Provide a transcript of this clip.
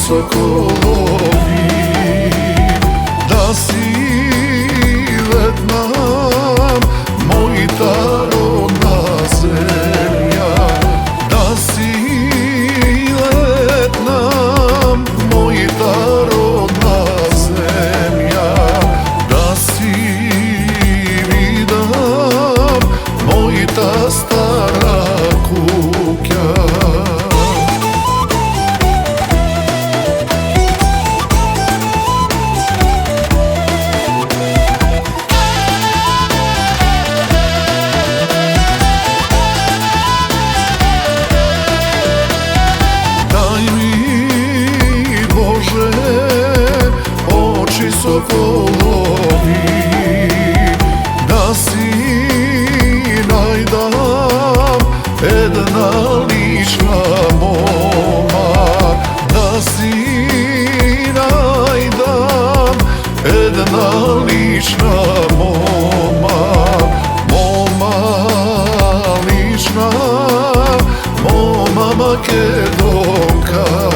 sokolovi, da silet nam moja rodna zemlja, da silet nam moja rodna zemlja, da si vidam moja stara kuća. Sokolovi, da sinaj dam jedna lična moma, da sinaj dam jedna lična moma, moma lična, moma Makedonka.